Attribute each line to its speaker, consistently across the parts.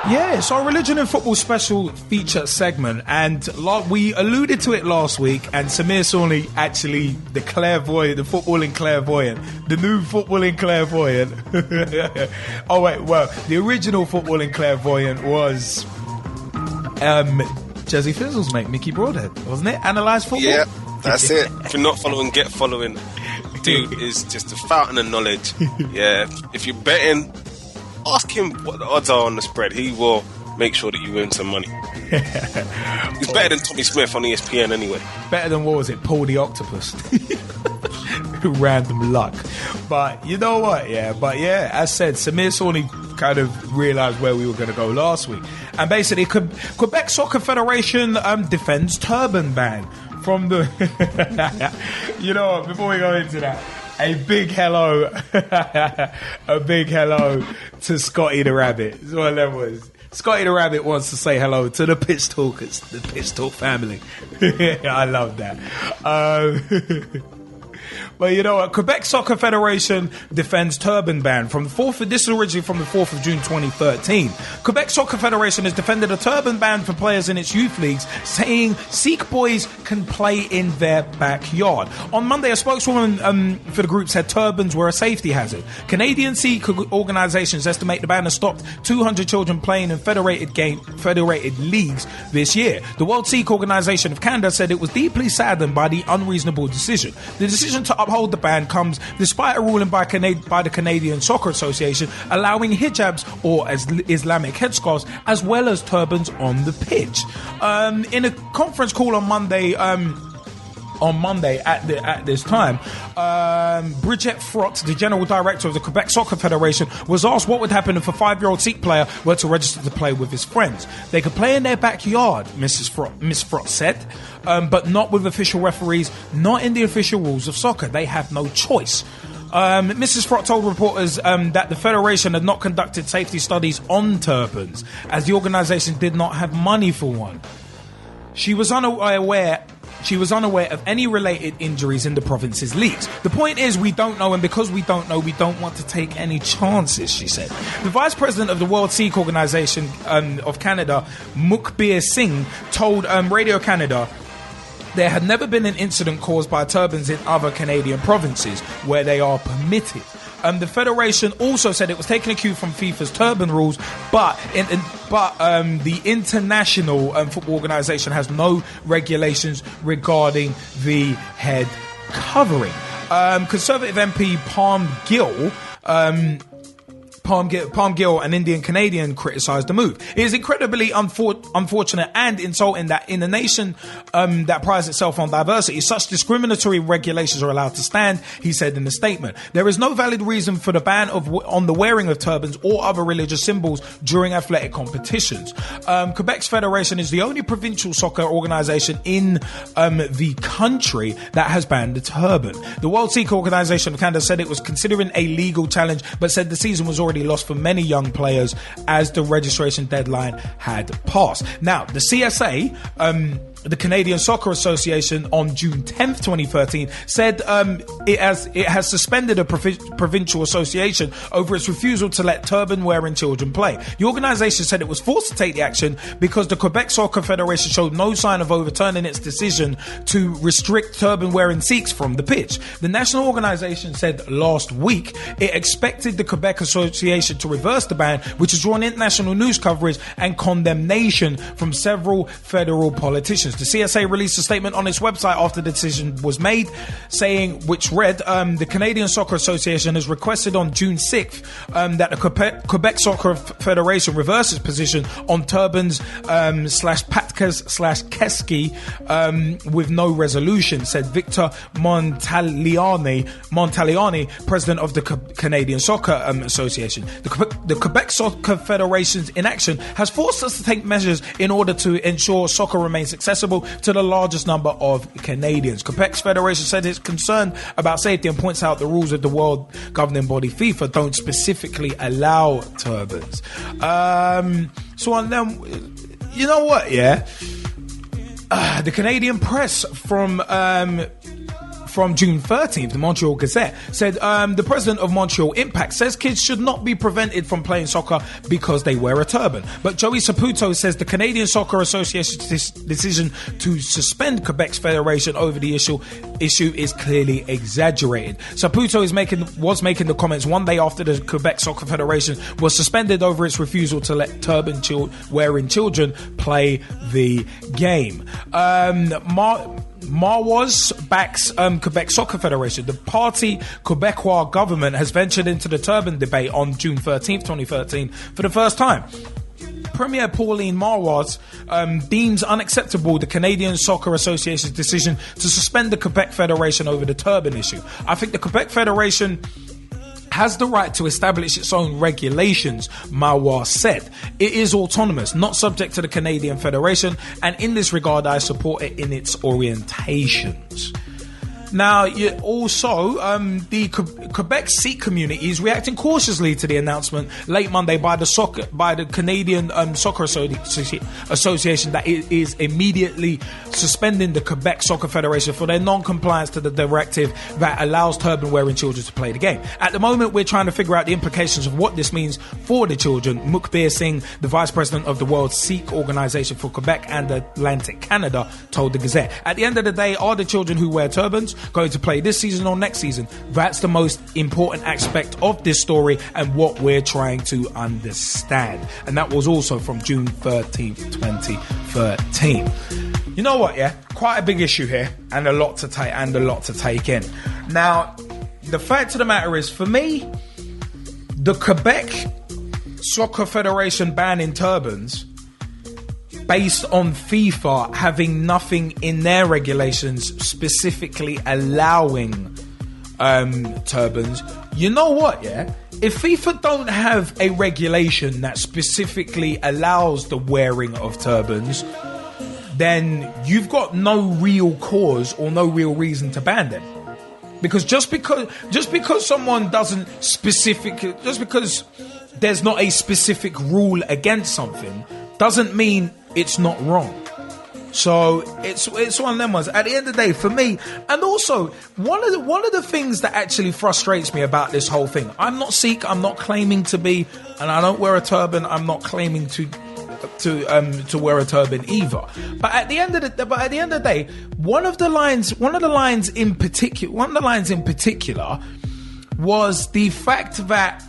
Speaker 1: Yeah, it's our Religion and Football special feature segment, and we alluded to it last week, and Samir Sawney, actually the clairvoyant, the footballing clairvoyant, the new footballing clairvoyant. Oh wait, well, the original footballing clairvoyant was Gezzie Fizzle's mate, Mickey Broadhead, wasn't it? Analyse football?
Speaker 2: Yeah, that's it. If you're not following, get following. Dude is just a fountain of knowledge. Yeah, if you're betting, ask him what the odds are on the spread. He will make sure that you win some money. He's better than Tommy Smith on ESPN anyway.
Speaker 1: Better than, what was it, Paul the Octopus? Random luck. But you know what, as said, Samir Sawney kind of realised where we were going to go last week. And basically, Quebec Soccer Federation defends turban ban from the... You know what, before we go into that, a big hello to Scotty the Rabbit. That's what that was. Scotty the Rabbit wants to say hello to the Pitch Talkers, the Pitch Talk family. I love that. But you know what? Quebec Soccer Federation defends turban ban from the 4th. This is originally from the 4th of June 2013. Quebec Soccer Federation has defended a turban ban for players in its youth leagues, saying Sikh boys can play in their backyard. On Monday, a spokeswoman for the group said turbans were a safety hazard. Canadian Sikh organisations estimate the ban has stopped 200 children playing in federated leagues this year. The World Sikh Organisation of Canada said it was deeply saddened by the unreasonable decision. The decision to uphold the ban comes despite a ruling by the Canadian Soccer Association allowing hijabs, or as Islamic headscarves, as well as turbans on the pitch. In a conference call on Monday at this time, Brigitte Frott, the general director of the Quebec Soccer Federation, was asked what would happen if a 5-year-old Sikh player were to register to play with his friends. They could play in their backyard, Miss Frott said, but not with official referees, not in the official rules of soccer. They have no choice. Mrs. Frott told reporters that the Federation had not conducted safety studies on turbans, as the organisation did not have money for one. She was unaware of any related injuries in the province's leagues. The point is, we don't know, and because we don't know, we don't want to take any chances, she said. The vice president of the World Sikh Organisation of Canada, Mukbir Singh, told Radio Canada there had never been an incident caused by turbans in other Canadian provinces where they are permitted. The Federation also said it was taking a cue from FIFA's turban rules, but the International Football Organisation has no regulations regarding the head covering. Conservative MP Palm Gill, an Indian Canadian, criticised the move. It is incredibly unfortunate and insulting that in a nation that prides itself on diversity, such discriminatory regulations are allowed to stand, he said in the statement. There is no valid reason for the ban on the wearing of turbans or other religious symbols during athletic competitions. Quebec's federation is the only provincial soccer organisation in the country that has banned the turban. The World Sikh Organisation of Canada said it was considering a legal challenge, but said the season was already lost for many young players as the registration deadline had passed. Now, the CSA, the Canadian Soccer Association, on June 10th, 2013, said it has suspended a provincial association over its refusal to let turban-wearing children play. The organisation said it was forced to take the action because the Quebec Soccer Federation showed no sign of overturning its decision to restrict turban-wearing Sikhs from the pitch. The national organisation said last week it expected the Quebec Association to reverse the ban, which has drawn international news coverage and condemnation from several federal politicians. The CSA released a statement on its website after the decision was made, which read, the Canadian Soccer Association has requested on June 6th that the Quebec Soccer Federation reverse its position on turbans /patkas/keski with no resolution, said Victor Montaliani, president of the Canadian Soccer Association. The Quebec Soccer Federation's inaction has forced us to take measures in order to ensure soccer remains accessible to the largest number of Canadians. Quebec's federation said it's concerned about safety and points out the rules of the world governing body FIFA don't specifically allow turbans. So on them, you know what? Yeah, the Canadian press from from June 13th, the Montreal Gazette said the president of Montreal Impact says kids should not be prevented from playing soccer because they wear a turban. But Joey Saputo says the Canadian Soccer Association's decision to suspend Quebec's federation over the issue is clearly exaggerated. Saputo was making the comments one day after the Quebec Soccer Federation was suspended over its refusal to let turban wearing children play the game. Marwaz backs Quebec Soccer Federation. The party Quebecois government has ventured into the turban debate on June 13th, 2013 for the first time. Premier Pauline Marwaz deems unacceptable the Canadian Soccer Association's decision to suspend the Quebec Federation over the turban issue. I think the Quebec Federation has the right to establish its own regulations, Marwaz said. It is autonomous, not subject to the Canadian Federation, and in this regard, I support it in its orientations. Now, also, the Quebec Sikh community is reacting cautiously to the announcement late Monday by the Canadian Soccer Association that it is immediately suspending the Quebec Soccer Federation for their non-compliance to the directive that allows turban-wearing children to play the game. At the moment, we're trying to figure out the implications of what this means for the children. Mukbir Singh, the vice president of the World Sikh Organization for Quebec and Atlantic Canada, told the Gazette. At the end of the day, are the children who wear turbans going to play this season or next season? That's the most important aspect of this story and what we're trying to understand. And that was also from June 13th, 2013. You know what, yeah? Quite a big issue here and a lot to take in. Now, the fact of the matter is, for me, the Quebec Soccer Federation banning turbans based on FIFA having nothing in their regulations specifically allowing turbans. You know what, yeah? If FIFA don't have a regulation that specifically allows the wearing of turbans, then you've got no real cause or no real reason to ban them. Because just because someone doesn't just because there's not a specific rule against something doesn't mean it's not wrong. So it's one of them ones. At the end of the day, for me, and also one of the things that actually frustrates me about this whole thing, I'm not Sikh, I'm not claiming to be, and I don't wear a turban. I'm not claiming to wear a turban either. But at the end of the day, one of the lines in particular was the fact that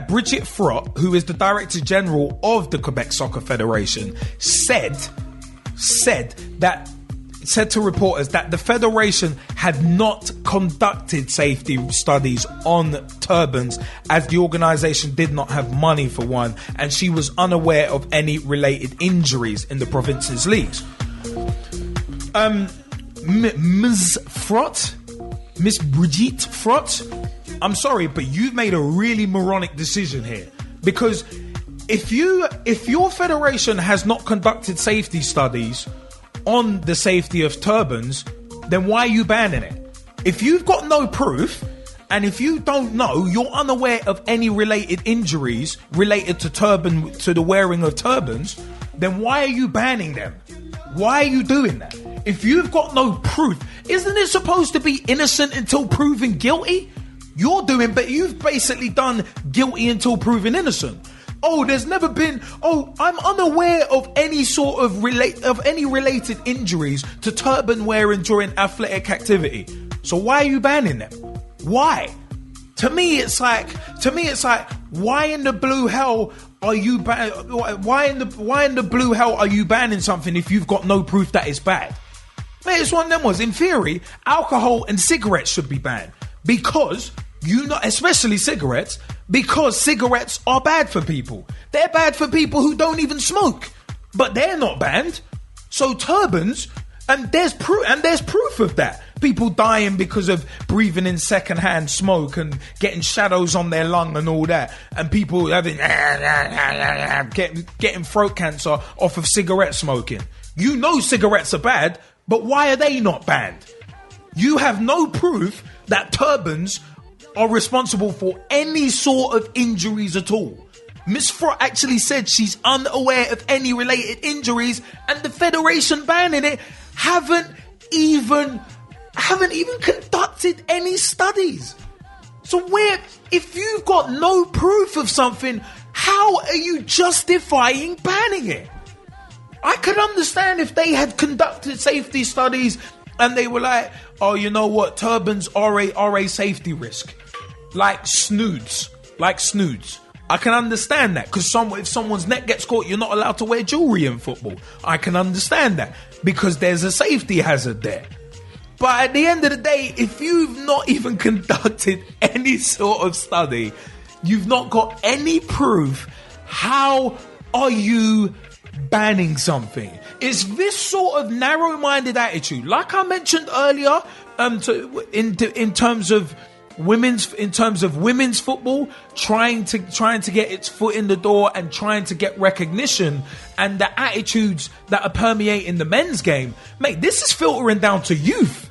Speaker 1: Bridget Frott, who is the Director General of the Quebec Soccer Federation, said to reporters that the Federation had not conducted safety studies on turbans as the organisation did not have money for one, and she was unaware of any related injuries in the province's leagues. Miss Brigitte Frott, I'm sorry, but you've made a really moronic decision here. Because if your federation has not conducted safety studies on the safety of turbans, then why are you banning it? If you've got no proof, and if you don't know, you're unaware of any related injuries related to the wearing of turbans, then why are you banning them? Why are you doing that? If you've got no proof, isn't it supposed to be innocent until proven guilty? You've basically done guilty until proven innocent. There's never been. I'm unaware of any sort of related injuries to turban wearing during athletic activity. So why are you banning them? Why? To me, it's like, why in the blue hell are you why in the blue hell are you banning something if you've got no proof that it's bad? Man, it's one of them ones. In theory, alcohol and cigarettes should be banned because especially cigarettes, because cigarettes are bad for people. They're bad for people who don't even smoke, but they're not banned. So turbans, and there's proof of that. People dying because of breathing in secondhand smoke and getting shadows on their lung and all that, and people having getting throat cancer off of cigarette smoking. You know cigarettes are bad, but why are they not banned? You have no proof that turbans are responsible for any sort of injuries at all. Miss Frott actually said she's unaware of any related injuries, and the Federation banning it haven't haven't even conducted any studies. So if you've got no proof of something, how are you justifying banning it? I could understand if they had conducted safety studies and they were like, oh, you know what, turbans are a safety risk. Like snoods. I can understand that, because if someone's neck gets caught, you're not allowed to wear jewelry in football. I can understand that, because there's a safety hazard there. But at the end of the day, if you've not even conducted any sort of study, you've not got any proof, how are you banning something? It's this sort of narrow-minded attitude, like I mentioned earlier, in terms of women's football, trying to get its foot in the door and trying to get recognition, and the attitudes that are permeating the men's game. Mate, this is filtering down to youth.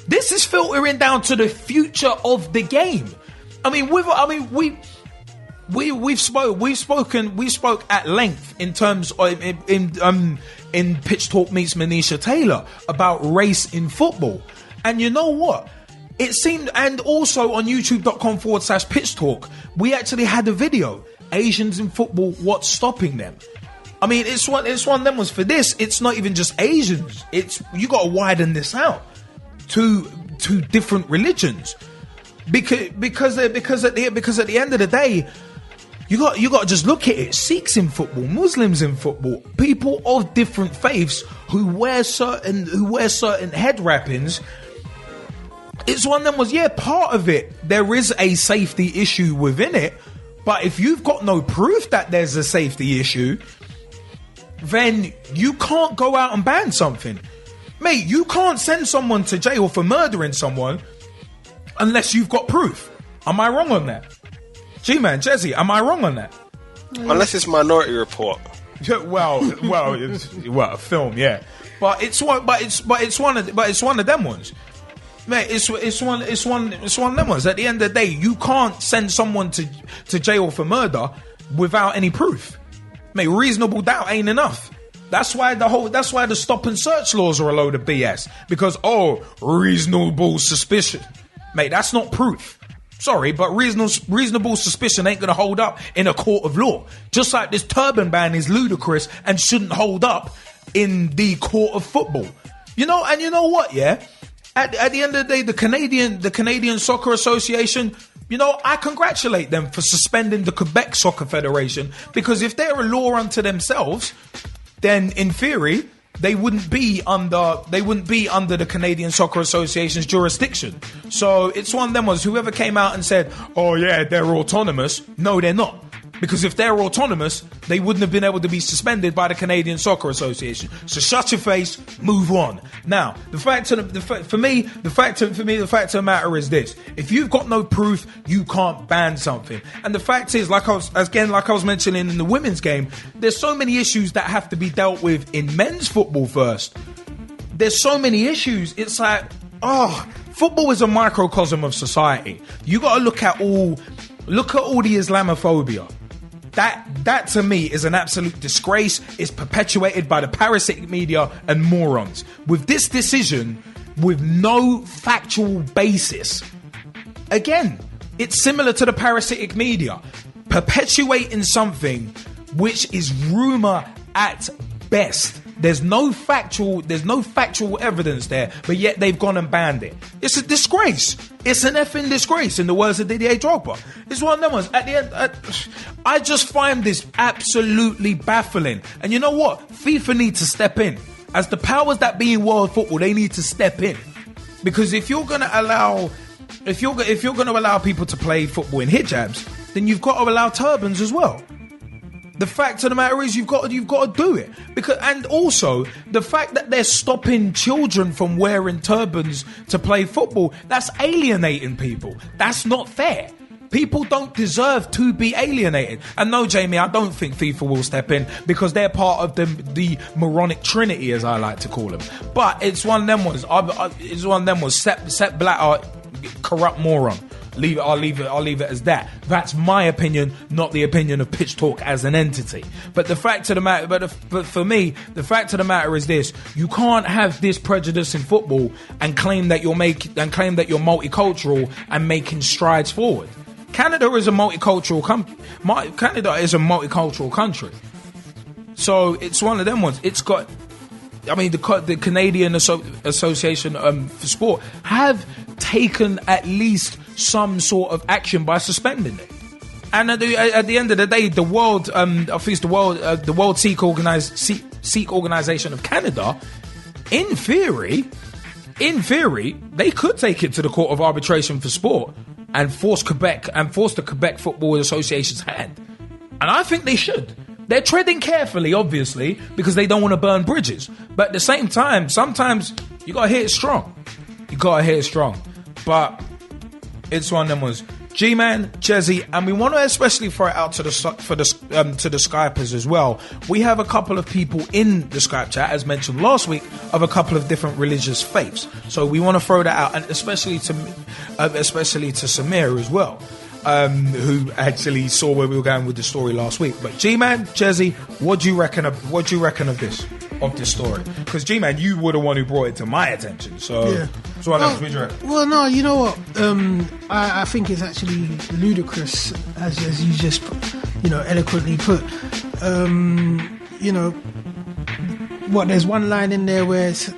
Speaker 1: This is filtering down to the future of the game. We spoke at length in terms of in Pitch Talk Meets Manisha Taylor about race in football. And you know what? It seemed, and also on youtube.com/Pitch Talk, we actually had a video, Asians in football, what's stopping them? I mean, it's one of them was for this. It's not even just Asians. You got to widen this out to different religions, because at the end of the day, you got to just look at it. Sikhs in football, Muslims in football, people of different faiths who wear certain head wrappings. It's one of them was, part of it, there is a safety issue within it, but if you've got no proof that there's a safety issue, then you can't go out and ban something. Mate, you can't send someone to jail for murdering someone unless you've got proof. Am I wrong on that? Gman Gezzie, am I wrong on that?
Speaker 2: Unless it's Minority Report.
Speaker 1: Well, a film, yeah. But it's one of them ones. Mate, it's one of them ones. At the end of the day, you can't send someone to jail for murder without any proof. Mate, reasonable doubt ain't enough. That's why the stop and search laws are a load of BS. Because reasonable suspicion. Mate, that's not proof. Sorry, but reasonable suspicion ain't gonna hold up in a court of law. Just like this turban ban is ludicrous and shouldn't hold up in the court of football. You know what, yeah? At the end of the day, the Canadian Soccer Association, I congratulate them for suspending the Quebec Soccer Federation, because if they're a law unto themselves, then in theory they wouldn't be under the Canadian Soccer Association's jurisdiction. So it's one of them was, whoever came out and said, oh yeah, they're autonomous. No, they're not. Because if they're autonomous, they wouldn't have been able to be suspended by the Canadian Soccer Association. So shut your face, move on. Now, the fact of the matter is this: if you've got no proof, you can't ban something. And the fact is, like I was mentioning in the women's game, there's so many issues that have to be dealt with in men's football first. There's so many issues. It's like, football is a microcosm of society. You got to look at all the Islamophobia. That to me is an absolute disgrace. It's perpetuated by the parasitic media and morons. With this decision, with no factual basis, again, it's similar to the parasitic media, perpetuating something which is rumor at best. There's no factual evidence there, but yet they've gone and banned it. It's a disgrace. It's an effing disgrace, in the words of Didier Drogba. It's one of them ones. At the end, I just find this absolutely baffling. And you know what? FIFA need to step in. As the powers that be in world football, they need to step in. Because if you're gonna allow people to play football in hijabs, then you've got to allow turbans as well. The fact of the matter is, you've got to do it. And also the fact that they're stopping children from wearing turbans to play football, that's alienating people. That's not fair. People don't deserve to be alienated. And no, Jamie, I don't think FIFA will step in, because they're part of the moronic trinity, as I like to call them. But it's one of them ones. Sepp Blatter, corrupt moron. I'll leave it as that. That's my opinion, not the opinion of Pitch Talk as an entity. But the fact of the matter, but for me, the fact of the matter is this: you can't have this prejudice in football and claim that you're multicultural and making strides forward. Canada is a multicultural country. So it's one of them ones. It's got, I mean, the Canadian Association for Sport have taken at least some sort of action by suspending it. And at the end of the day, the World, I think it's the World Sikh Organization of Canada, in theory, they could take it to the Court of Arbitration for Sport and force the Quebec Football Association's hand. And I think they should. They're treading carefully, obviously, because they don't want to burn bridges. But at the same time, sometimes you gotta hit it strong. But it's one of them was Gman, Gezzie, and we want to especially throw it out to the Skypers as well. We have a couple of people in the Skype chat, as mentioned last week, of a couple of different religious faiths. So we want to throw that out, and especially to Samir as well. Who actually saw where we were going with the story last week. But Gman, Gezzie, what do you reckon of this story? Because Gman, you were the one who brought it to my attention. So,
Speaker 3: yeah.
Speaker 1: So what else would you reckon?
Speaker 3: Well, no, you know what? I think it's actually ludicrous, as you just, eloquently put. There's one line in there where it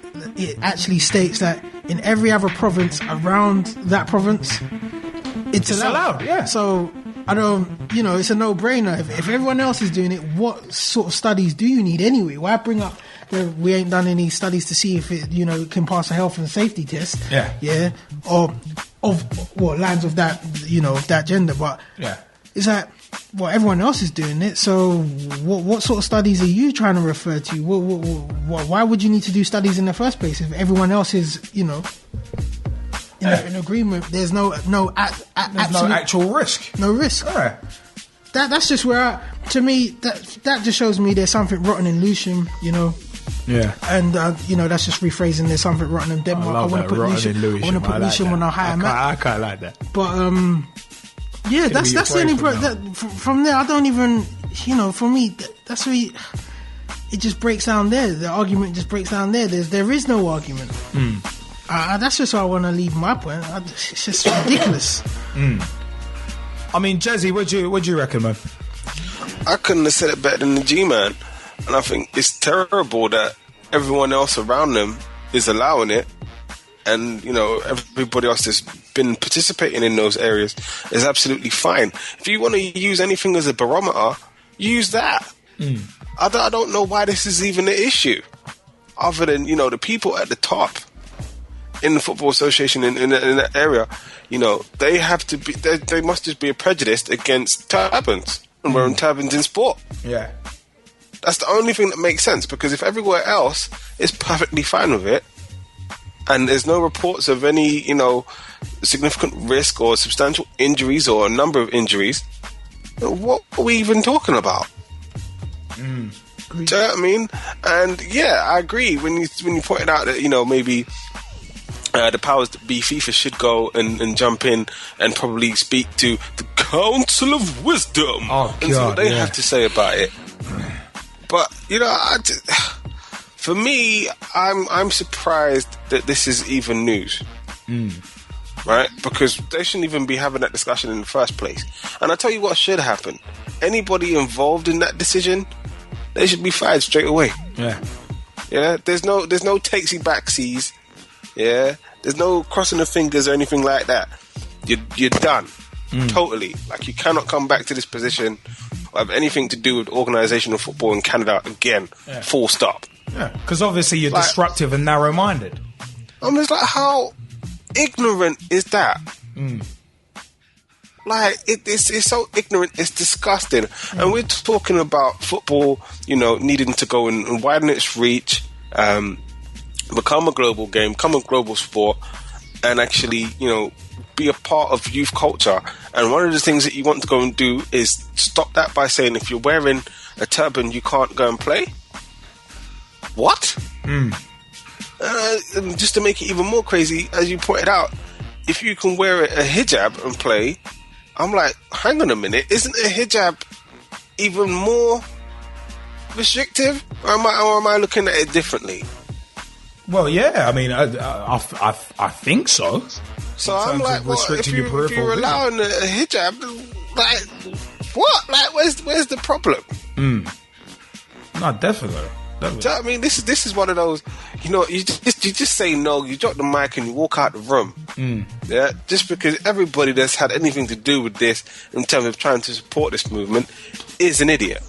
Speaker 3: actually states that in every other province around that province, it's allowed. Yeah. So I don't, it's a no-brainer. If everyone else is doing it, what sort of studies do you need anyway? Why bring up we ain't done any studies to see if it, can pass a health and safety test?
Speaker 1: Yeah.
Speaker 3: Yeah. Or of what lines of that, of that gender. But
Speaker 1: yeah,
Speaker 3: it's like, everyone else is doing it. So what sort of studies are you trying to refer to? Why would you need to do studies in the first place if everyone else is, in agreement? There's no
Speaker 1: actual risk.
Speaker 3: No risk.
Speaker 1: All right.
Speaker 3: That's just where, to me, that just shows me there's something rotten in Lewisham,
Speaker 1: Yeah.
Speaker 3: And that's just rephrasing. There's something rotten in Denmark. I want to put Lewisham on a higher map.
Speaker 1: I can't like that.
Speaker 3: But yeah, that's the only. From there, I don't even. For me, that's where it just breaks down there. The argument just breaks down there. There is no argument. That's just how I want to leave my point. It's just ridiculous.
Speaker 1: I mean, Gezzie, what do you reckon, man?
Speaker 2: I couldn't have said it better than the G-Man. And I think it's terrible that everyone else around them is allowing it. And, everybody else that's been participating in those areas is absolutely fine. If you want to use anything as a barometer, use that. I don't know why this is even an issue. Other than, the people at the top in the Football Association in that area, they have to be, they must just be prejudiced against turbans and wearing turbans in sport.
Speaker 1: Yeah.
Speaker 2: That's the only thing that makes sense, because if everywhere else is perfectly fine with it, and there's no reports of any, significant risk or substantial injuries or a number of injuries, what are we even talking about? Do you know what I mean? And yeah, I agree when you pointed out that, maybe the powers that be, FIFA should go and jump in and probably speak to the Council of Wisdom and see what they have to say about it. But for me, I'm surprised that this is even news, right? Because they shouldn't even be having that discussion in the first place. And I tell you what should happen: anybody involved in that decision, they should be fired straight away. Yeah. There's no takesy backsies. Yeah. There's no crossing the fingers or anything like that. You're done. Totally. Like, you cannot come back to this position or have anything to do with organisational football in Canada again. Yeah. Full stop.
Speaker 1: Yeah, because obviously you're disruptive and narrow-minded.
Speaker 2: I'm just like, how ignorant is that? Like, it's so ignorant, it's disgusting. And we're talking about football, needing to go and widen its reach, become a global game, become a global sport, and actually, be a part of youth culture. And one of the things that you want to go and do is stop that by saying, if you're wearing a turban, you can't go and play. What? Just to make it even more crazy, as you pointed out, if you can wear a hijab and play, I'm like, hang on a minute, isn't a hijab even more restrictive? Or am I looking at it differently?
Speaker 1: Well, yeah, I mean, I think so.
Speaker 2: So I'm like, well, if you're allowing a hijab, like, what? Like, where's the problem?
Speaker 1: No, definitely.
Speaker 2: Do you know what I mean? This is one of those, you know, you just say no, you drop the mic and you walk out the room. Yeah, just because everybody that's had anything to do with this in terms of trying to support this movement is an idiot.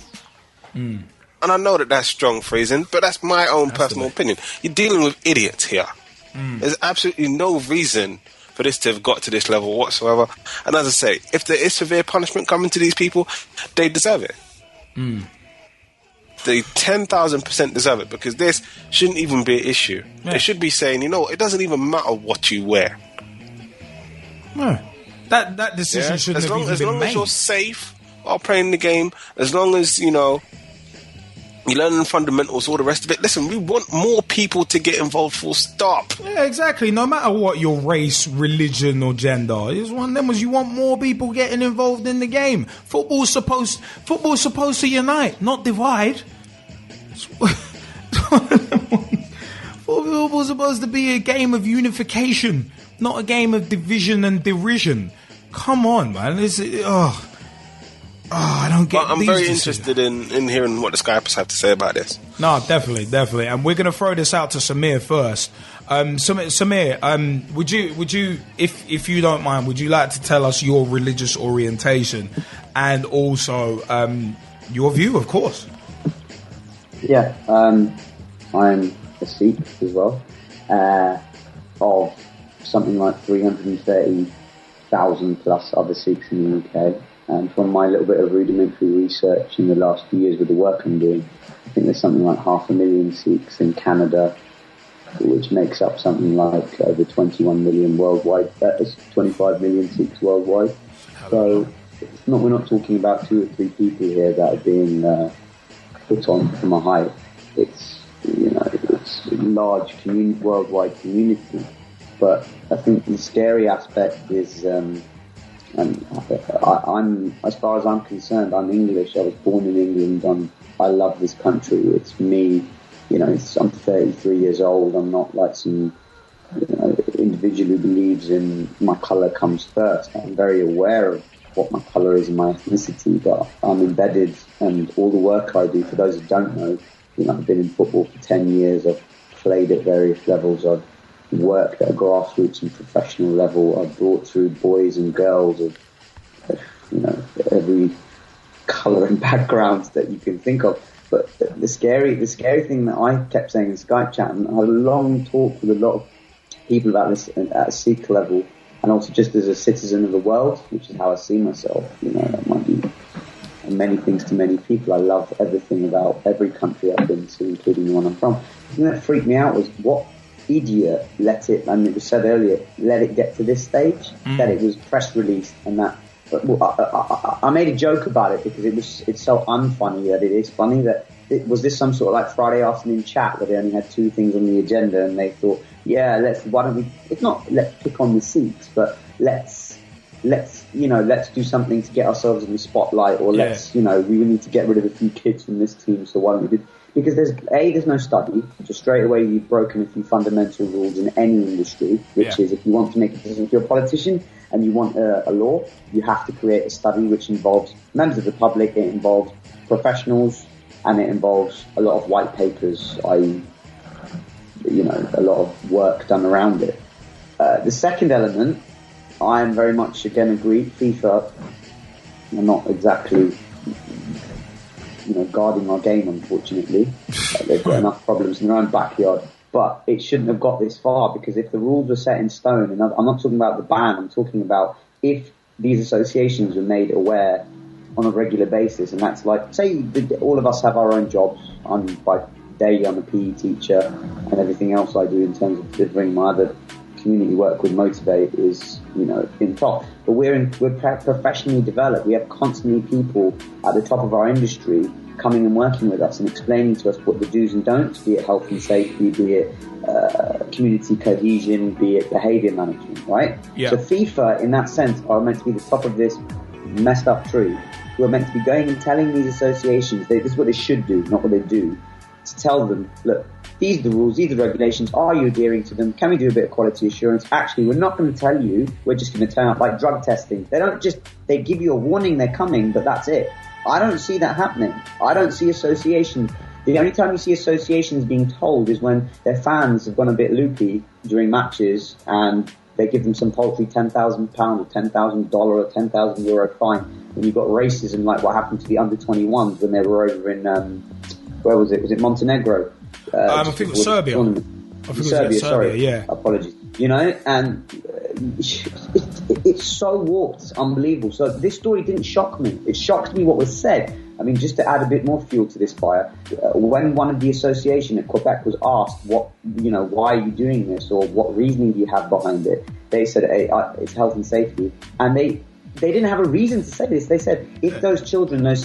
Speaker 2: And I know that that's strong phrasing, but that's my own personal opinion. You're dealing with idiots here. There's absolutely no reason for this to have got to this level whatsoever. And as I say, if there is severe punishment coming to these people, they deserve it. They 10,000% deserve it, because this shouldn't even be an issue. Yeah. They should be saying, you know, it doesn't even matter what you wear.
Speaker 1: No. That decision shouldn't have even been made. As long as you're safe
Speaker 2: while playing the game, as long as, you know, you learn the fundamentals, all the rest of it. Listen, we want more people to get involved, full stop.
Speaker 1: Yeah, exactly. No matter what your race, religion or gender. It's one of them was you want more people getting involved in the game. Football's supposed to unite, not divide. Football's supposed to be a game of unification, not a game of division and derision. Come on, man. I don't get.
Speaker 2: Well, I'm very interested in hearing what the Skypers have to say about this.
Speaker 1: No, definitely, and we're going to throw this out to Samir first. Samir, would you, if you don't mind, would you like to tell us your religious orientation and also your view, of course?
Speaker 4: Yeah, I'm a Sikh as well, of something like 330,000 plus other Sikhs in the UK. And from my little bit of rudimentary research in the last few years with the work I'm doing, I think there's something like 500,000 Sikhs in Canada, which makes up something like over 21 million worldwide. That is 25 million Sikhs worldwide. So we're not talking about 2 or 3 people here that are being put on from a height. It's a large worldwide community. But I think the scary aspect is. And I'm, as far as I'm concerned, I'm English. I was born in England. I love this country. It's me. You know, I'm 33 years old. I'm not like some individual who believes in my colour comes first. I'm very aware of what my colour is and my ethnicity, but I'm embedded, and all the work I do, for those who don't know, I've been in football for 10 years. I've played at various levels. I've worked at a grassroots and professional level. I've brought through boys and girls of every colour and background that you can think of. But the scary thing that I kept saying in Skype chat, and I had a long talk with a lot of people about this at a Sikh level, and also just as a citizen of the world, which is how I see myself. That might be many things to many people. I love everything about every country I've been to, including the one I'm from. The thing that freaked me out was what idiot let it, and it was said earlier, let it get to this stage, that it was press released, and that I made a joke about it because it's so unfunny that it is funny. That was this some sort of like Friday afternoon chat where they only had 2 things on the agenda, and they thought, why don't we, it's not let's pick on the Sikhs, but let's do something to get ourselves in the spotlight, or we need to get rid of a few kids from this team, so why don't we do. Because there's no study, so straight away you've broken a few fundamental rules in any industry, which is if you want to make a decision, if you're a politician and you want a law, you have to create a study which involves members of the public, it involves professionals, and it involves a lot of white papers, i.e., a lot of work done around it. The second element, I am very much again agree, FIFA are not exactly guarding our game, unfortunately. They've got enough problems in their own backyard. But it shouldn't have got this far, because if the rules were set in stone, and I'm not talking about the ban, I'm talking about if these associations were made aware on a regular basis, and that's like, say all of us have our own jobs. By day I'm a PE teacher, and everything else I do in terms of delivering my other community work with Motivate is, in top. But we're professionally developed. We have constantly people at the top of our industry coming and working with us and explaining to us what the do's and don'ts, be it health and safety, be it community cohesion, be it behaviour management, right?
Speaker 1: Yeah.
Speaker 4: So FIFA, in that sense, are meant to be the top of this messed up tree, who are meant to be going and telling these associations, this is what they should do, not what they do, to tell them, look, these are the rules, these are the regulations, are you adhering to them? Can we do a bit of quality assurance? Actually, we're not going to tell you, we're just going to turn up like drug testing. They give you a warning they're coming, but that's it. I don't see that happening. I don't see associations. The only time you see associations being told is when their fans have gone a bit loopy during matches and they give them some paltry £10,000 or $10,000 or €10,000 fine. When you've got racism like what happened to the under-21s when they were over in, where was it? Was it Montenegro?
Speaker 1: I think it was Serbia.
Speaker 4: Sorry.
Speaker 1: Yeah.
Speaker 4: Apologies. You know, and it's so warped, it's unbelievable. So this story didn't shock me. It shocked me what was said. I mean, just to add a bit more fuel to this fire, when one of the association at Quebec was asked, why are you doing this, or what reasoning do you have behind it? They said, hey, it's health and safety. And they didn't have a reason to say this. They said, if those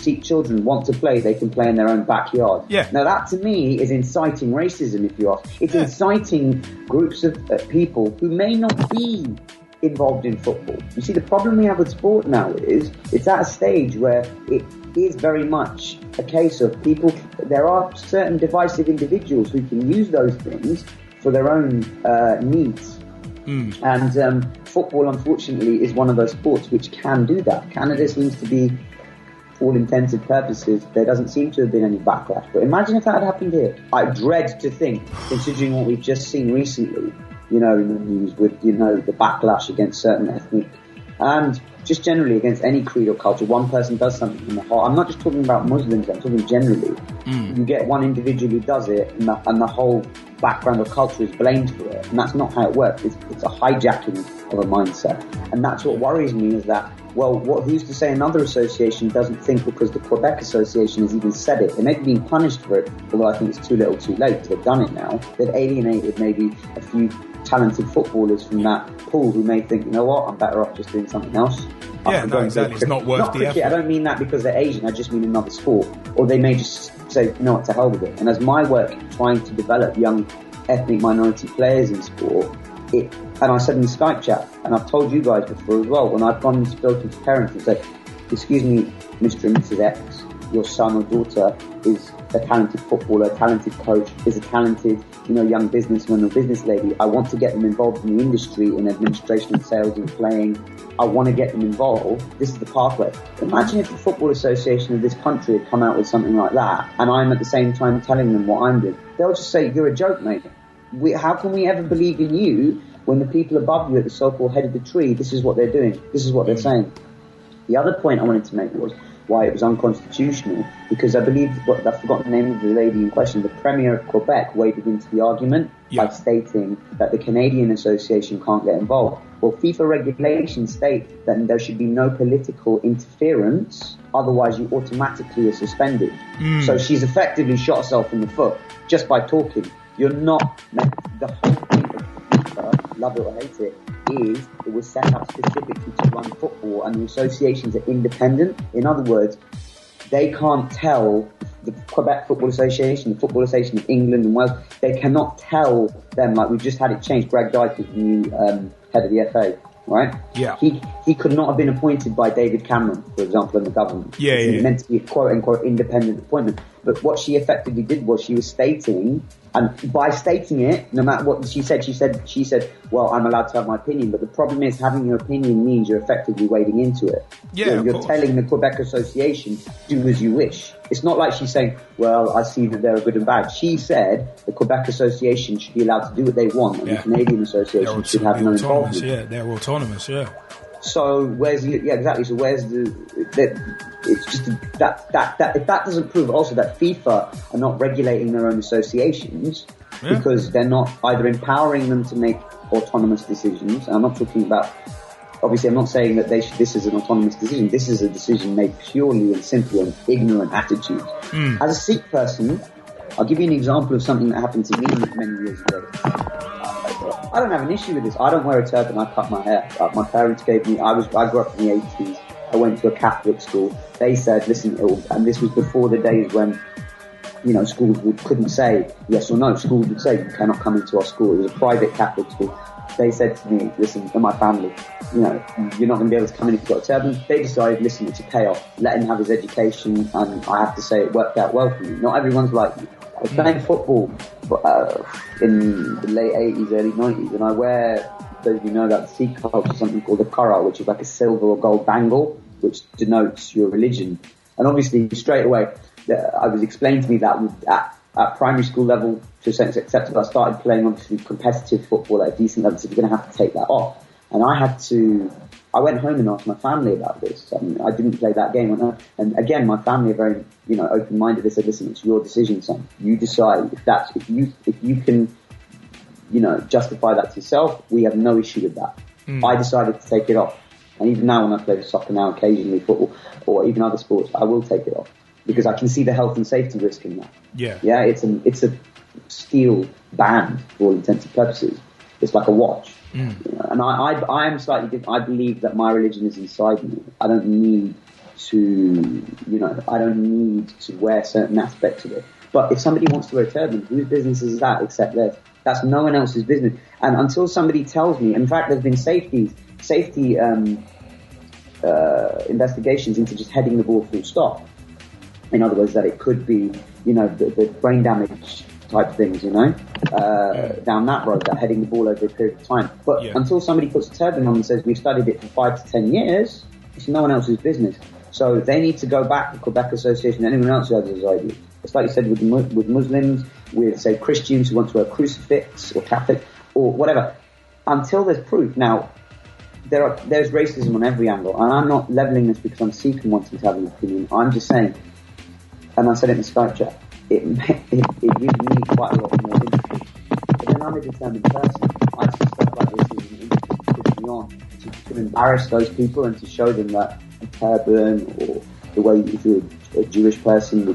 Speaker 4: Sikh children want to play, they can play in their own backyard.
Speaker 1: Yeah.
Speaker 4: Now that to me is inciting racism, if you ask. It's inciting groups of people who may not be involved in football. You see, the problem we have with sport now is it's at a stage where it is very much a case of people, there are certain divisive individuals who can use those things for their own needs. And football, unfortunately, is one of those sports which can do that. Canada seems to be, for all intents and purposes, there doesn't seem to have been any backlash. But imagine if that had happened here. I dread to think, considering what we've just seen recently, in the news with, the backlash against certain ethnic and just generally against any creed or culture. One person does something in the whole. I'm not just talking about Muslims, I'm talking generally. You get one individual who does it and the whole background or culture is blamed for it. And that's not how it works. It's a hijacking of a mindset. And that's what worries me is that, who's to say another association doesn't think because the Quebec Association has even said it. They may be being punished for it, although I think it's too little too late. They've done it now. They've alienated maybe a few talented footballers from that pool who may think, you know what, I'm better off just doing something else.
Speaker 1: Yeah, no, exactly. It's not worth the effort.
Speaker 4: I don't mean that because they're Asian. I just mean another sport. Or they may just say, you know what, to hell with it. And as my work trying to develop young ethnic minority players in sport, and I said in the Skype chat, and I've told you guys before as well, when I've gone and spoken to parents and said, excuse me, Mr. and Mrs. X, your son or daughter is a talented footballer, a talented coach, is a talented, young businessman or business lady. I want to get them involved in the industry, in administration and sales and playing. I want to get them involved. This is the pathway. Imagine if the Football Association of this country had come out with something like that, and I'm at the same time telling them what I'm doing. They'll just say, you're a joke, mate. How can we ever believe in you when the people above you at the so-called head of the tree, this is what they're doing, this is what they're saying. The other point I wanted to make was why it was unconstitutional, because I believe, I've forgotten the name of the lady in question, the Premier of Quebec waded into the argument by stating that the Canadian Association can't get involved. Well, FIFA regulations state that there should be no political interference, otherwise you automatically are suspended. So she's effectively shot herself in the foot just by talking. You're not meant, the whole thing of FIFA, love it or hate it, is it was set up specifically to run football, and the associations are independent. In other words, they can't tell the Quebec Football Association, the Football Association of England and Wales, they cannot tell them, like we've just had it changed. Greg Dyke is the new head of the FA, right?
Speaker 1: Yeah.
Speaker 4: He could not have been appointed by David Cameron, for example, in the government. It's meant to be a quote-unquote independent appointment. But what she effectively did was she was stating, and by stating it, no matter what she said, well, I'm allowed to have my opinion, but the problem is having your opinion means you're effectively wading into it.
Speaker 1: Yeah,
Speaker 4: you're telling the Quebec Association, do as you wish. It's not like she's saying, well, I see that they're good and bad. She said the Quebec Association should be allowed to do what they want, and the Canadian Association should have no involvement.
Speaker 1: Yeah, they're autonomous, yeah.
Speaker 4: So where's the, exactly, so where's it's just that if that doesn't prove also that FIFA are not regulating their own associations because they're not either empowering them to make autonomous decisions, and I'm not talking about, obviously I'm not saying that this is an autonomous decision, this is a decision made purely and simply on ignorant attitudes. As a Sikh person, I'll give you an example of something that happened to me many years ago. I don't have an issue with this. I don't wear a turban. I cut my hair. My parents gave me. I grew up in the 80s. I went to a Catholic school. They said, listen, and this was before the days when, you know, schools couldn't say yes or no. Schools would say, you cannot come into our school. It was a private Catholic school. They said to me, listen, to my family, you know, you're not going to be able to come in if you've got a turban. They decided, listen, it's a chaos. Let him have his education, and I have to say it worked out well for me. Not everyone's like me. I was playing football in the late 80s, early 90s, and I wear, those of you know that Sikh culture, something called a kara, which is like a silver or gold bangle, which denotes your religion. And obviously, straight away, I was explained to me that at primary school level, to a sense acceptable, I started playing obviously competitive football at a decent level, so you're going to have to take that off. And I went home and asked my family about this. I mean, I didn't play that game. And again, my family are very, you know, open-minded. They said, listen, it's your decision, son. You decide if you can, you know, justify that to yourself. We have no issue with that. I decided to take it off. And even now when I play soccer now, occasionally football or even other sports, I will take it off because I can see the health and safety risk in that. Yeah. Yeah. It's a steel band for all intents and purposes. It's like a watch. You know, and I am slightly different. I believe that my religion is inside me. I don't need to wear certain aspects of it. But if somebody wants to wear a turban, whose business is that except theirs? That's no one else's business. And until somebody tells me, in fact, there's been safety investigations into just heading the ball full stop. In other words, that it could be, you know, the brain damage type things, you know, down that road, that heading the ball over a period of time. But until somebody puts a turban on and says, we've studied it for 5 to 10 years, it's no one else's business. So they need to go back, the Quebec Association, anyone else who has this idea. It's like you said with Muslims, with, say, Christians who want to wear a crucifix, or Catholic, or whatever. Until there's proof. Now, there's racism on every angle, and I'm not levelling this because I'm Sikh and wanting to have an opinion. I'm just saying, and I said it in the Skype chat, it gives me quite a lot more interest. But then I'm a determined person. I see stuff like this as an interest to push me on, to embarrass those people and to show them that a turban, or the way, if you're a Jewish person,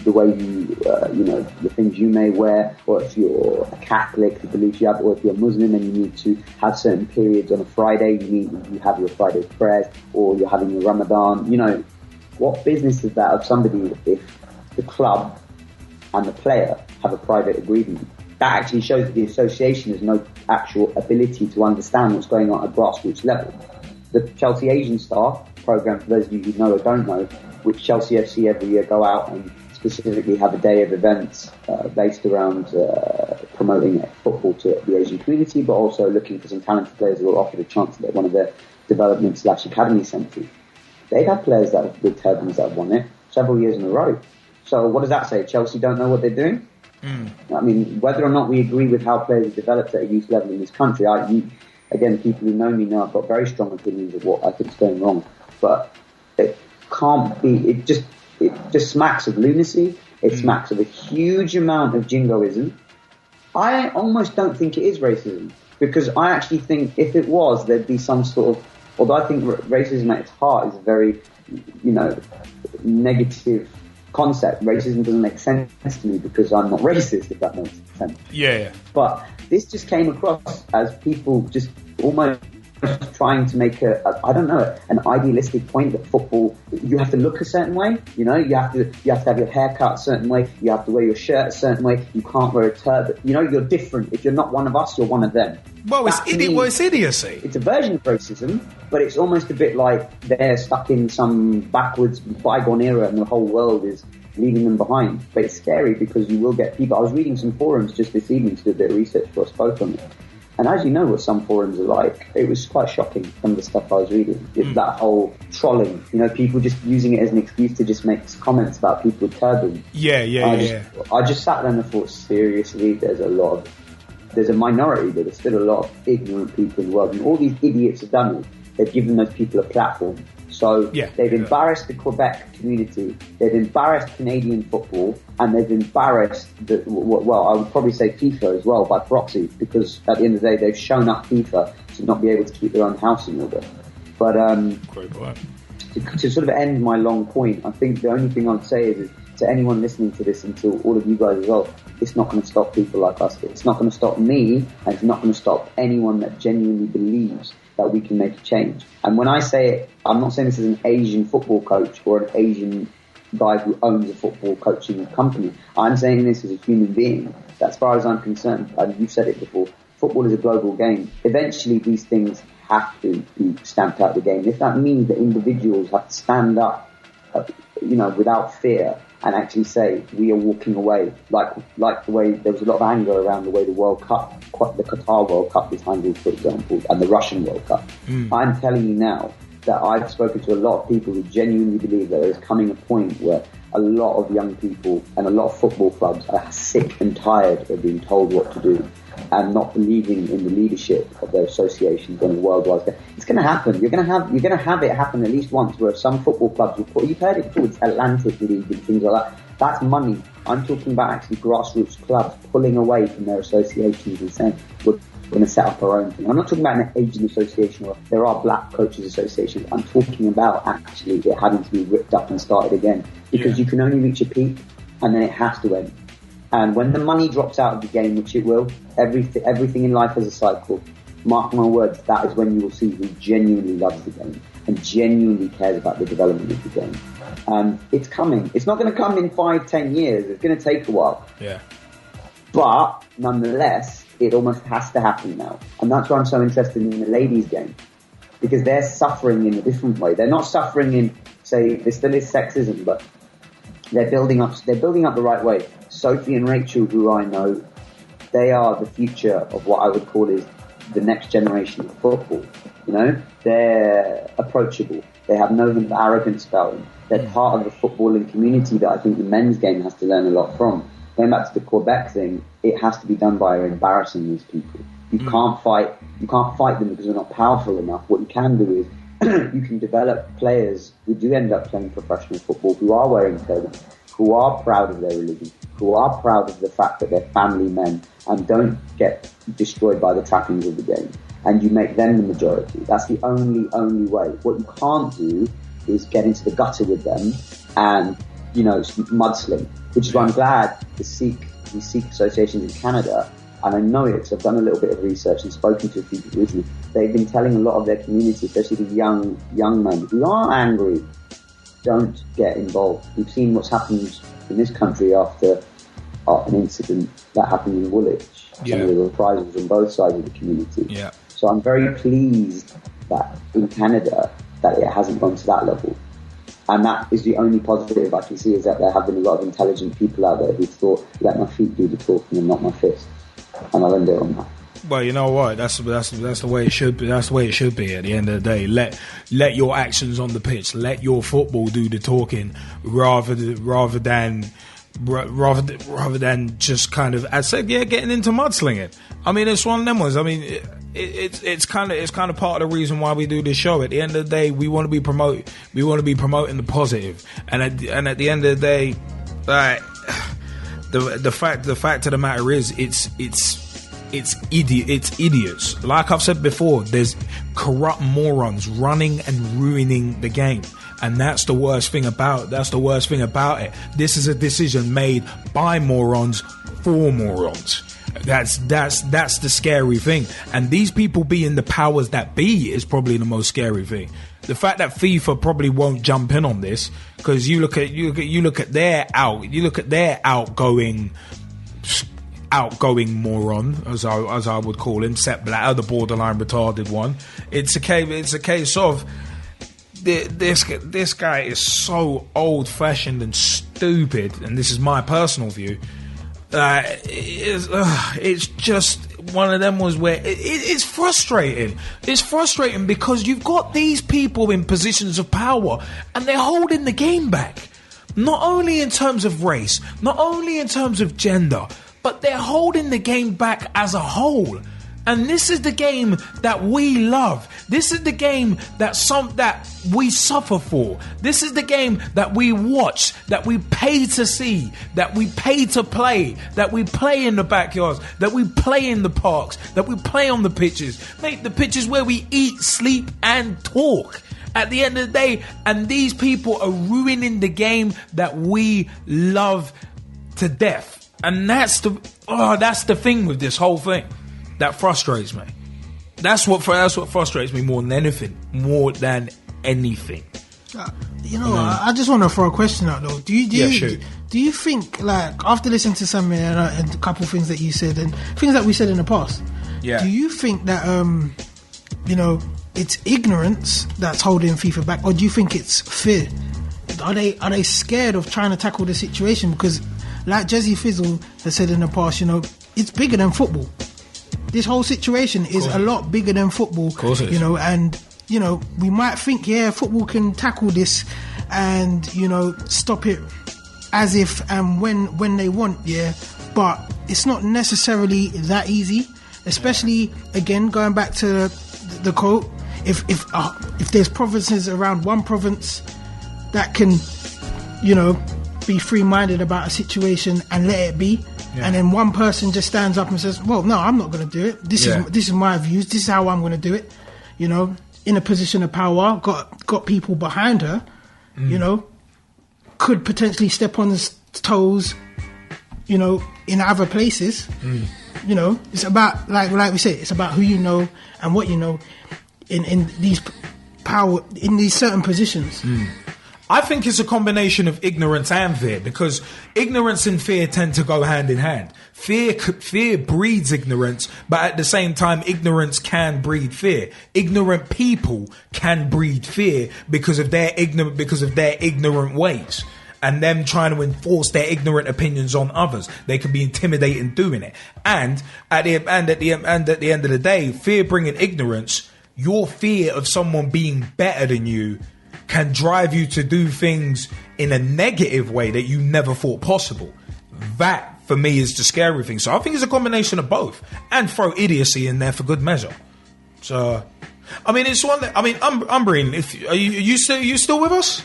Speaker 4: the way you know, the things you may wear, or if you're a Catholic, the beliefs you have, or if you're Muslim and you need to have certain periods on a Friday, you have your Friday prayers, or you're having your Ramadan, you know, what business is that of somebody if the club and the player have a private agreement? That actually shows that the association has no actual ability to understand what's going on at grassroots level. The Chelsea Asian Star program, for those of you who know or don't know, which Chelsea FC every year go out and specifically have a day of events based around promoting football to the Asian community, but also looking for some talented players who are offered a chance at one of their development/academy centres. They've had players with turbans that have won it several years in a row. So what does that say? Chelsea don't know what they're doing? I mean, whether or not we agree with how players are developed at a youth level in this country, again, people who know me know I've got very strong opinions of what I think is going wrong. But it can't be, it just smacks of lunacy. It smacks of a huge amount of jingoism. I almost don't think it is racism, because I actually think if it was, there'd be some sort of, although I think racism at its heart is a very, you know, negative concept. Racism doesn't make sense to me because I'm not racist, if that makes sense. Yeah. But this just came across as people just almost trying to make an idealistic point that football, you have to look a certain way, you know, you have to have your hair cut a certain way, you have to wear your shirt a certain way, you can't wear a turban, you know, you're different. If you're not one of us, you're one of them. Well, it's idiocy. It's a version of racism, but it's almost a bit like they're stuck in some backwards, bygone era and the whole world is leaving them behind. But it's scary because you will get people. I was reading some forums just this evening to do a bit of research for us both on it. And as you know what some forums are like, it was quite shocking, some of the stuff I was reading. That whole trolling, you know, people just using it as an excuse to just make comments about people with turbans. I just sat there and thought, seriously, there's a minority, but there's still a lot of ignorant people in the world. And all these idiots have done it. They've given those people a platform. So they've embarrassed the Quebec community, they've embarrassed Canadian football, and they've embarrassed I would probably say FIFA as well by proxy, because at the end of the day they've shown up FIFA to not be able to keep their own house in order. But to sort of end my long point, I think the only thing I would say is to anyone listening to this and to all of you guys as well, it's not going to stop people like us. It's not going to stop me, and it's not going to stop anyone that genuinely believes that we can make a change. And when I say it, I'm not saying this as an Asian football coach or an Asian guy who owns a football coaching company. I'm saying this as a human being. That as far as I'm concerned, and you've said it before, football is a global game. Eventually these things have to be stamped out of the game. If that means that individuals have to stand up, without fear, and actually say, we are walking away, like the way there was a lot of anger around the way the World Cup, the Qatar World Cup is handled, for example, and the Russian World Cup. I'm telling you now that I've spoken to a lot of people who genuinely believe that there is coming a point where a lot of young people and a lot of football clubs are sick and tired of being told what to do and not believing in the leadership of their associations on a worldwide scale. It's going to happen. You're going to have it happen at least once, where some football clubs will put, you've heard it before, it's Atlantic League and things like that. That's money. I'm talking about actually grassroots clubs pulling away from their associations and saying, we're going to set up our own thing. I'm not talking about an Asian association or there are black coaches associations. I'm talking about actually it having to be ripped up and started again, because you can only reach a peak and then it has to end. And when the money drops out of the game, which it will, everything in life has a cycle. Mark my words, that is when you will see who genuinely loves the game and genuinely cares about the development of the game. It's coming. It's not going to come in 5-10 years. It's going to take a while.
Speaker 1: Yeah.
Speaker 4: But nonetheless, it almost has to happen now. And that's why I'm so interested in the ladies' game, because they're suffering in a different way. They're not suffering in, say, there still is sexism, but they're building up the right way. Sophie and Rachel, who I know, they are the future of what I would call is the next generation of football. They're approachable. They have no arrogance about them. They're part of the footballing community that I think the men's game has to learn a lot from. Going back to the Quebec thing, it has to be done by embarrassing these people. You can't fight them because they're not powerful enough. What you can do is you can develop players who do end up playing professional football, who are wearing turbans, who are proud of their religion, who are proud of the fact that they're family men and don't get destroyed by the trappings of the game. And you make them the majority. That's the only way. What you can't do is get into the gutter with them and, mudsling. Which is why I'm glad these Sikh associations in Canada, and I know it because I've done a little bit of research and spoken to a few people recently, they've been telling a lot of their community, especially the young men who are angry, don't get involved. We've seen what's happened in this country after an incident that happened in Woolwich. Some of the reprisals on both sides of the community. Yeah. So I'm very pleased that in Canada that it hasn't gone to that level. And that is the only positive I can see, is that there have been a lot of intelligent people out there who thought, let my feet do the talking and not my fist. And I'll end it on that.
Speaker 1: Well, you know what? That's the way it should be. That's the way it should be. At the end of the day, let your actions on the pitch, let your football do the talking, rather than just kind of, I said, getting into mudslinging. I mean, it's one of them ones. I mean, it's kind of part of the reason why we do this show. At the end of the day, we want to be promoting the positive, and at the end of the day, the fact of the matter is, it's idiots. Like I've said before, there's corrupt morons running and ruining the game. And that's the worst thing about it. This is a decision made by morons for morons. That's the scary thing. And these people being the powers that be is probably the most scary thing. The fact that FIFA probably won't jump in on this, because you look at their outgoing moron, as I would call him, Sepp Blatter, the borderline retarded one. It's a case of this guy is so old-fashioned and stupid, and this is my personal view. It's just one of them ones where it's frustrating. It's frustrating because you've got these people in positions of power and they're holding the game back. Not only in terms of race, not only in terms of gender, but they're holding the game back as a whole. And this is the game that we love. This is the game that we suffer for. This is the game that we watch, that we pay to see, that we pay to play, that we play in the backyards, that we play in the parks, that we play on the pitches. Mate, the pitches where we eat, sleep and talk. At the end of the day, and these people are ruining the game that we love to death. And that's the thing with this whole thing that frustrates me. That's what frustrates me more than anything.
Speaker 3: I just want to throw a question out though. Do you think, like, after listening to some and a couple of things that you said and things that we said in the past, do you think that it's ignorance that's holding FIFA back, or do you think it's fear? Are they scared of trying to tackle the situation? Because, like Gezzie Fizzle has said in the past, it's bigger than football. This whole situation is a lot bigger than football. Of course it is. And we might think, football can tackle this and, stop it as if and when they want, but it's not necessarily that easy, especially, again, going back to the quote, if there's provinces around one province that can, be free-minded about a situation and let it be, and then one person just stands up and says, well, no, I'm not going to do it. This is my views. This is how I'm going to do it. In a position of power, got people behind her, could potentially step on his toes, in other places. It's about, like we say, it's about who you know and what you know in these certain positions.
Speaker 1: I think it's a combination of ignorance and fear, because ignorance and fear tend to go hand in hand. Fear breeds ignorance, but at the same time, ignorance can breed fear. Ignorant people can breed fear because of their ignorant ways, and them trying to enforce their ignorant opinions on others. They can be intimidating doing it. And at the end of the day, fear bringing ignorance, your fear of someone being better than you can drive you to do things in a negative way that you never thought possible. That, for me, is the scary thing. So I think it's a combination of both, and throw idiocy in there for good measure. So, I mean, it's one that, Umbreen, are you still with us?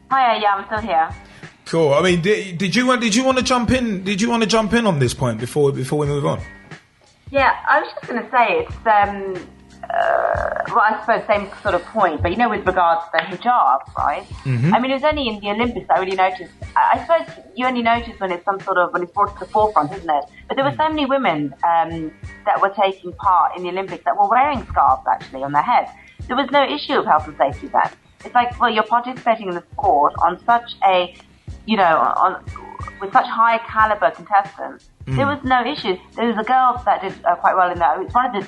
Speaker 5: Hi, yeah, I'm still here.
Speaker 1: Cool. I mean, did you want to jump in? Did you want to jump in on this point before we move on?
Speaker 5: Yeah, I was just going to say it's I suppose same sort of point, but with regards to the hijab, right? Mm-hmm. I mean, it was only in the Olympics I really noticed. I suppose you only notice when it's when it's brought to the forefront, isn't it? But there were so many women that were taking part in the Olympics that were wearing scarves actually on their head. There was no issue of health and safety then. It's like, well, you're participating in the sport on such a, with such high caliber contestants. There was no issue. There was a girl that did quite well in that. It's one of the,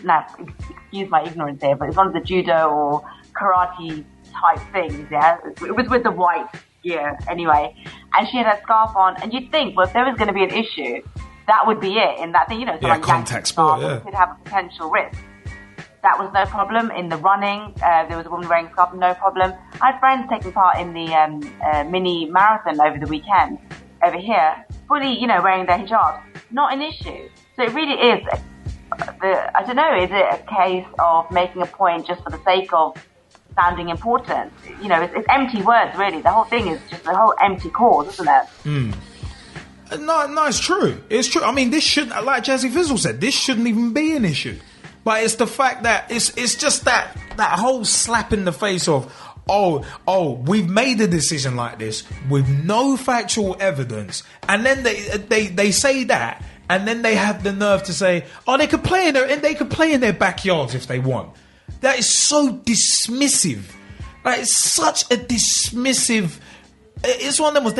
Speaker 5: excuse my ignorance here, but it's one of the judo or karate type things, yeah? It was with the white gear anyway. And she had her scarf on, and you'd think, well, if there was going to be an issue, that would be it in that thing,
Speaker 1: contact sport,
Speaker 5: could have a potential risk. That was no problem. In the running, there was a woman wearing a scarf, no problem. I had friends taking part in the mini marathon over the weekend over here, fully, wearing their hijabs. Not an issue. So it really is, I don't know, is it a case of making a point just for the sake of sounding important? It's empty words, really. The whole thing is just a whole empty cause, isn't it?
Speaker 1: No, it's true. It's true. I mean, this shouldn't, like Gezzie Fizzle said, this shouldn't even be an issue. But it's the fact that it's just that whole slap in the face of, we've made a decision like this with no factual evidence, and then they say that, and then they have the nerve to say, they could play in their backyards if they want. That is so dismissive. Like, it's such a dismissive. It's one of them was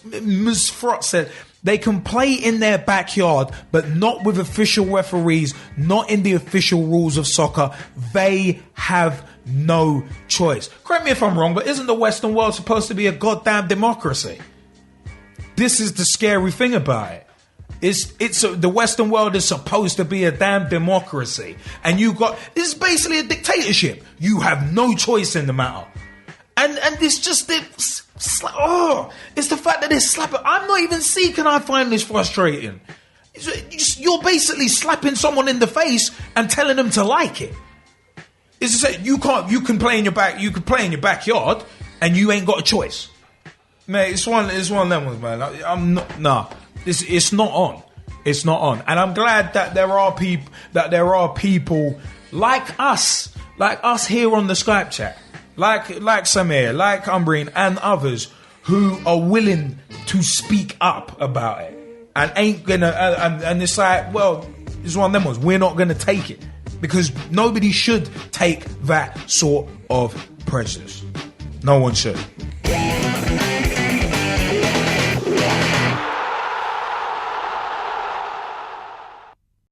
Speaker 1: Ms. Frott said they can play in their backyard, but not with official referees, not in the official rules of soccer. They have no choice. Correct me if I'm wrong, but isn't the Western world supposed to be a goddamn democracy? This is the scary thing about it. The Western world is supposed to be a damn democracy, and this is basically a dictatorship. You have no choice in the matter, and it's just it's the fact that they're slapping. I'm not even seeking. I find this frustrating. You're basically slapping someone in the face and telling them to like it. It's to say you can play in your backyard, and you ain't got a choice, man. It's one of them ones, man. It's not on. It's not on. And I'm glad that there are people like us here on the Skype chat, like Samir, like Umbreen, and others who are willing to speak up about it and ain't gonna. And it's like, well, it's one of them ones. We're not gonna take it. because nobody should take that sort of prejudice. No one should.